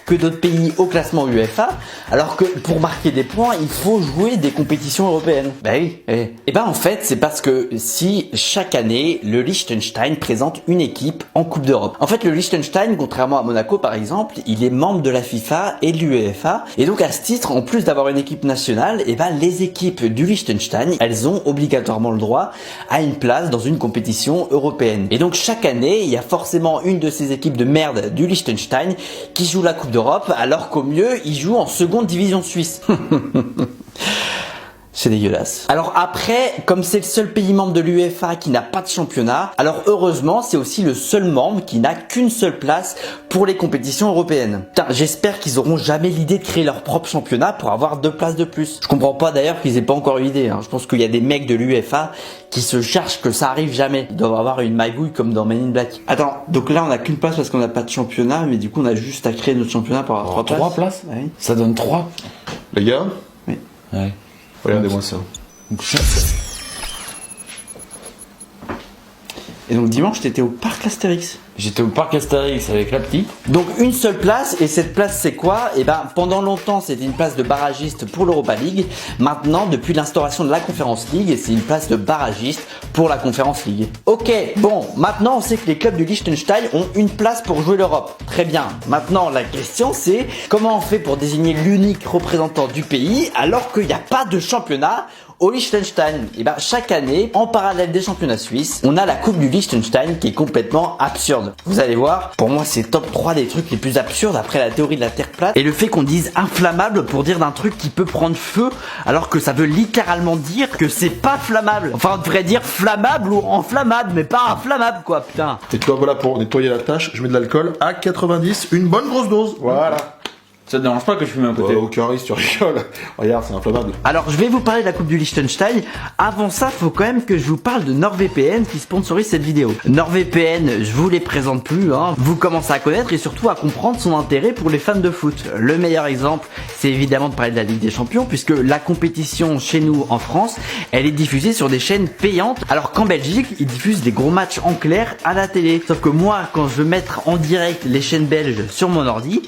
que d'autres pays au classement UEFA, alors que pour marquer des points, il faut jouer des compétitions européennes. Bah oui. Et ben en fait, c'est parce que si chaque année, le Liechtenstein présente une équipe en Coupe d'Europe. En fait, le Liechtenstein, contrairement à Monaco par exemple, il est membre de la FIFA et de l'UEFA, et donc à ce titre, en plus d'avoir une équipe nationale, et ben les équipes du Liechtenstein, elles ont obligatoirement le droit à une place dans une compétition européenne. Et donc chaque année, il y a forcément une de ces équipes de merde du Liechtenstein qui joue la Coupe d'Europe, alors qu'au mieux, il joue en seconde division suisse. C'est dégueulasse. Alors après, comme c'est le seul pays membre de l'UEFA qui n'a pas de championnat, alors heureusement, c'est aussi le seul membre qui n'a qu'une seule place pour les compétitions européennes. Putain, j'espère qu'ils auront jamais l'idée de créer leur propre championnat pour avoir 2 places de plus. Je comprends pas d'ailleurs qu'ils aient pas encore eu l'idée. Je pense qu'il y a des mecs de l'UEFA qui se cherchent que ça arrive jamais. Ils doivent avoir une magouille comme dans Men in Black. Attends, donc là on a qu'une place parce qu'on n'a pas de championnat, mais du coup on a juste à créer notre championnat pour avoir 3 places. Oui. Ça donne 3. Les gars. Oui. Ouais. Regardez-moi ça. Et donc dimanche, t'étais au parc Astérix. J'étais au parc Astérix avec la petite. Donc une seule place, et cette place c'est quoi? Et ben pendant longtemps c'était une place de barragiste pour l'Europa League. Maintenant, depuis l'instauration de la Conference League, c'est une place de barragiste pour la Conference League. Ok, bon, maintenant on sait que les clubs du Liechtenstein ont une place pour jouer l'Europe. Très bien. Maintenant la question c'est comment on fait pour désigner l'unique représentant du pays alors qu'il n'y a pas de championnat au Liechtenstein? Et ben chaque année, en parallèle des championnats suisses, on a la Coupe du Liechtenstein qui est complètement absurde. Vous allez voir, pour moi c'est top 3 des trucs les plus absurdes après la théorie de la Terre plate et le fait qu'on dise inflammable pour dire d'un truc qui peut prendre feu alors que ça veut littéralement dire que c'est pas flammable. Enfin on devrait dire flammable ou enflammable mais pas inflammable quoi, putain. Et toi voilà, pour nettoyer la tâche, je mets de l'alcool à 90, une bonne grosse dose. Voilà. Ça te dérange pas que je fume un côté? Aucun risque, tu rigoles. Regarde, c'est inflammable. Alors je vais vous parler de la Coupe du Liechtenstein. Avant ça, faut quand même que je vous parle de NordVPN qui sponsorise cette vidéo. NordVPN, je vous les présente plus, vous commencez à connaître et surtout à comprendre son intérêt pour les fans de foot. Le meilleur exemple, c'est évidemment de parler de la Ligue des Champions puisque la compétition chez nous en France, elle est diffusée sur des chaînes payantes alors qu'en Belgique, ils diffusent des gros matchs en clair à la télé. Sauf que moi, quand je veux mettre en direct les chaînes belges sur mon ordi,